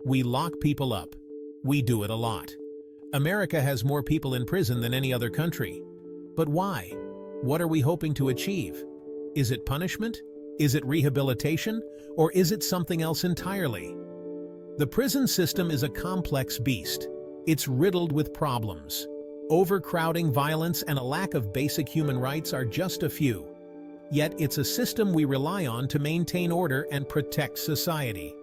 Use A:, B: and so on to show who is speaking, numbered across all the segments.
A: We lock people up. We do it a lot. America has more people in prison than any other country. But why? What are we hoping to achieve? Is it punishment? Is it rehabilitation? Or is it something else entirely? The prison system is a complex beast. It's riddled with problems. Overcrowding, violence, and a lack of basic human rights are just a few. Yet it's a system we rely on to maintain order and protect society.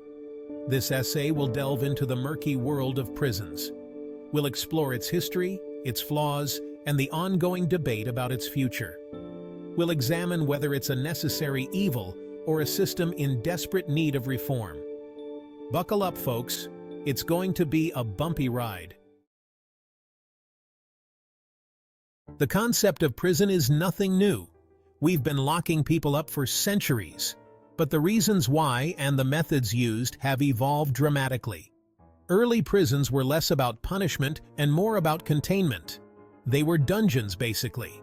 A: This essay will delve into the murky world of prisons. We'll explore its history, its flaws, and the ongoing debate about its future. We'll examine whether it's a necessary evil or a system in desperate need of reform. Buckle up, folks. It's going to be a bumpy ride. The concept of prison is nothing new. We've been locking people up for centuries, but the reasons why and the methods used have evolved dramatically. Early prisons were less about punishment and more about containment. They were dungeons, basically.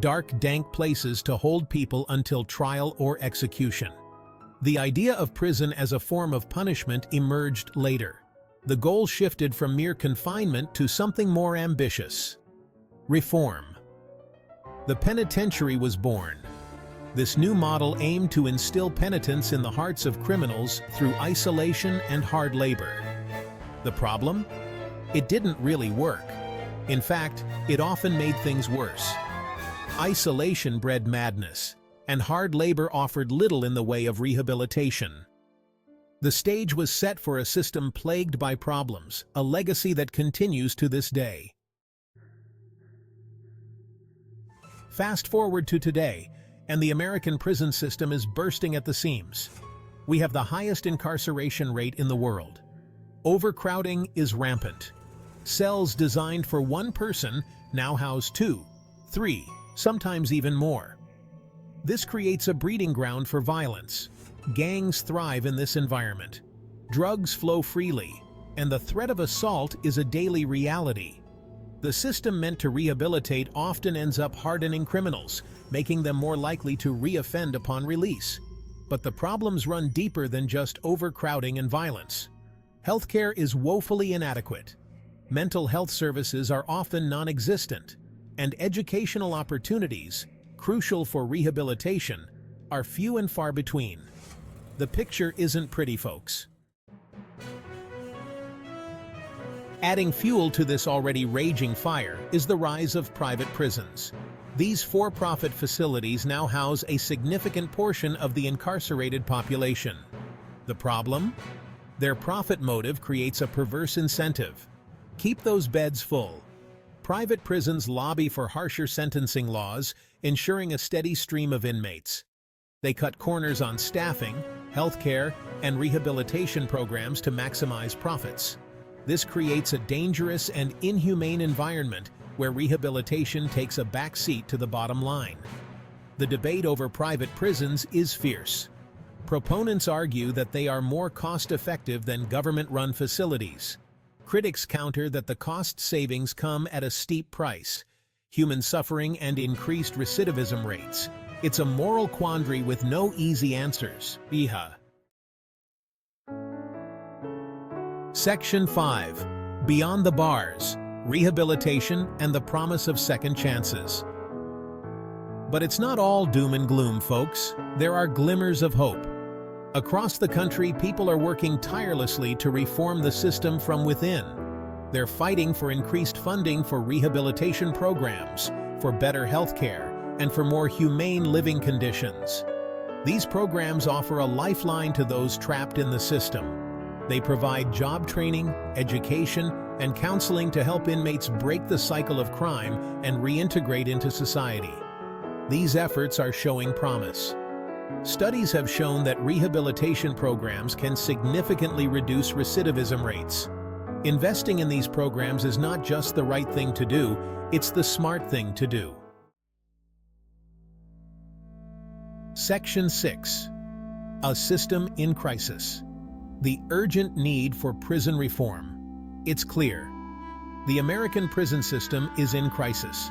A: Dark, dank places to hold people until trial or execution. The idea of prison as a form of punishment emerged later. The goal shifted from mere confinement to something more ambitious. Reform. The penitentiary was born. This new model aimed to instill penitence in the hearts of criminals through isolation and hard labor. The problem? It didn't really work. In fact, it often made things worse. Isolation bred madness, and hard labor offered little in the way of rehabilitation. The stage was set for a system plagued by problems, a legacy that continues to this day. Fast forward to today, and the American prison system is bursting at the seams. We have the highest incarceration rate in the world. Overcrowding is rampant. Cells designed for one person now house 2, 3, sometimes even more. This creates a breeding ground for violence. Gangs thrive in this environment. Drugs flow freely, and the threat of assault is a daily reality. The system meant to rehabilitate often ends up hardening criminals, making them more likely to reoffend upon release. But the problems run deeper than just overcrowding and violence. Healthcare is woefully inadequate. Mental health services are often non-existent, and educational opportunities, crucial for rehabilitation, are few and far between. The picture isn't pretty, folks. Adding fuel to this already raging fire is the rise of private prisons. These for-profit facilities now house a significant portion of the incarcerated population. The problem? Their profit motive creates a perverse incentive. Keep those beds full. Private prisons lobby for harsher sentencing laws, ensuring a steady stream of inmates. They cut corners on staffing, healthcare, and rehabilitation programs to maximize profits. This creates a dangerous and inhumane environment where rehabilitation takes a back seat to the bottom line. The debate over private prisons is fierce. Proponents argue that they are more cost-effective than government-run facilities. Critics counter that the cost savings come at a steep price: human suffering and increased recidivism rates. It's a moral quandary with no easy answers. Section 5. Beyond the Bars: Rehabilitation and the Promise of Second Chances. But it's not all doom and gloom, folks. There are glimmers of hope. Across the country, people are working tirelessly to reform the system from within. They're fighting for increased funding for rehabilitation programs, for better health care, and for more humane living conditions. These programs offer a lifeline to those trapped in the system. They provide job training, education, and counseling to help inmates break the cycle of crime and reintegrate into society. These efforts are showing promise. Studies have shown that rehabilitation programs can significantly reduce recidivism rates. Investing in these programs is not just the right thing to do, it's the smart thing to do. Section 6. A system in crisis. The urgent need for prison reform. It's clear. The American prison system is in crisis.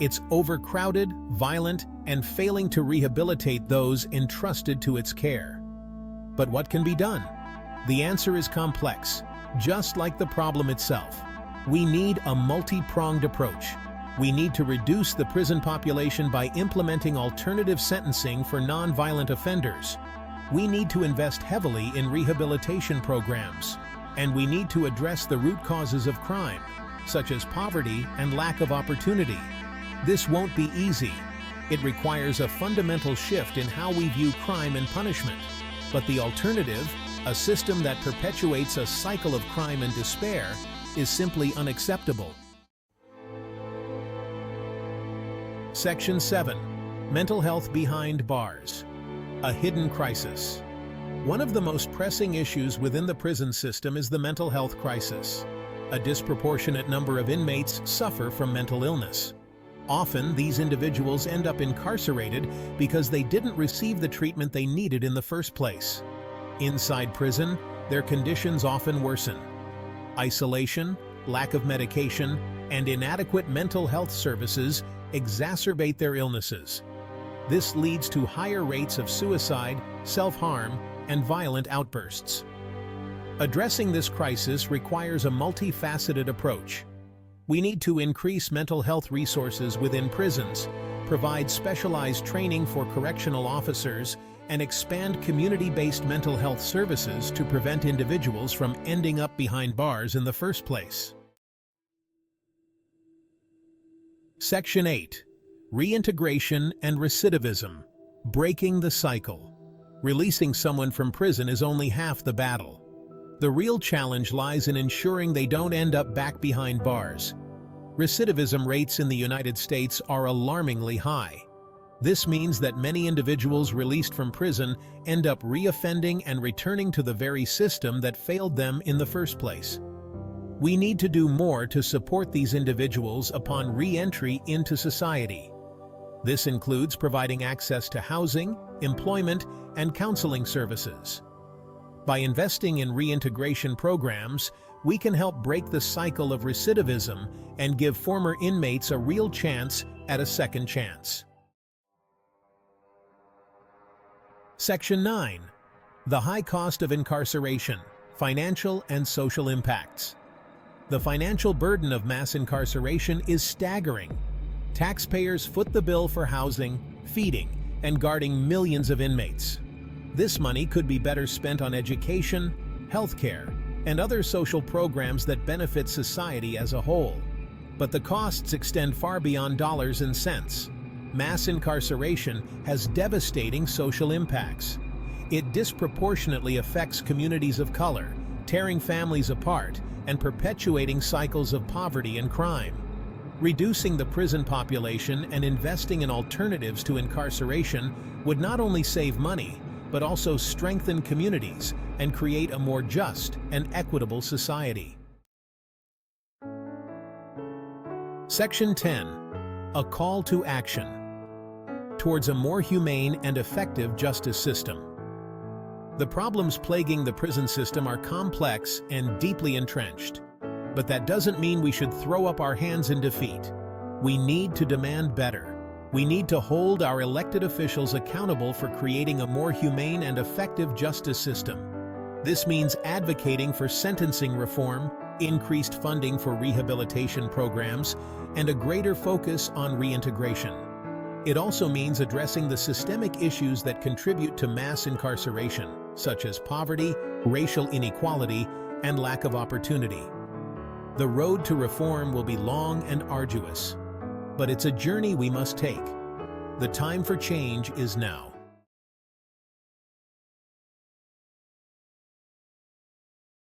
A: It's overcrowded, violent, and failing to rehabilitate those entrusted to its care. But what can be done? The answer is complex, just like the problem itself. We need a multi-pronged approach. We need to reduce the prison population by implementing alternative sentencing for non-violent offenders. We need to invest heavily in rehabilitation programs. And we need to address the root causes of crime, such as poverty and lack of opportunity. This won't be easy. It requires a fundamental shift in how we view crime and punishment. But the alternative, a system that perpetuates a cycle of crime and despair, is simply unacceptable. Section 7. Mental health behind bars. A hidden crisis. One of the most pressing issues within the prison system is the mental health crisis. A disproportionate number of inmates suffer from mental illness. Often, these individuals end up incarcerated because they didn't receive the treatment they needed in the first place. Inside prison, their conditions often worsen. Isolation, lack of medication, and inadequate mental health services exacerbate their illnesses. This leads to higher rates of suicide, self-harm, and violent outbursts. Addressing this crisis requires a multifaceted approach. We need to increase mental health resources within prisons, provide specialized training for correctional officers, and expand community-based mental health services to prevent individuals from ending up behind bars in the first place. Section 8. Reintegration and recidivism. Breaking the cycle. Releasing someone from prison is only half the battle. The real challenge lies in ensuring they don't end up back behind bars. Recidivism rates in the United States are alarmingly high. This means that many individuals released from prison end up reoffending and returning to the very system that failed them in the first place. We need to do more to support these individuals upon re-entry into society. This includes providing access to housing, employment, and counseling services. By investing in reintegration programs, we can help break the cycle of recidivism and give former inmates a real chance at a second chance. Section 9. The high cost of incarceration, financial and social impacts. The financial burden of mass incarceration is staggering. Taxpayers foot the bill for housing, feeding, and guarding millions of inmates. This money could be better spent on education, healthcare, and other social programs that benefit society as a whole. But the costs extend far beyond dollars and cents. Mass incarceration has devastating social impacts. It disproportionately affects communities of color, tearing families apart and perpetuating cycles of poverty and crime. Reducing the prison population and investing in alternatives to incarceration would not only save money, but also strengthen communities and create a more just and equitable society. Section 10. A call to action. Towards a more humane and effective justice system. The problems plaguing the prison system are complex and deeply entrenched. But that doesn't mean we should throw up our hands in defeat. We need to demand better. We need to hold our elected officials accountable for creating a more humane and effective justice system. This means advocating for sentencing reform, increased funding for rehabilitation programs, and a greater focus on reintegration. It also means addressing the systemic issues that contribute to mass incarceration, such as poverty, racial inequality, and lack of opportunity. The road to reform will be long and arduous, but it's a journey we must take. The time for change is now.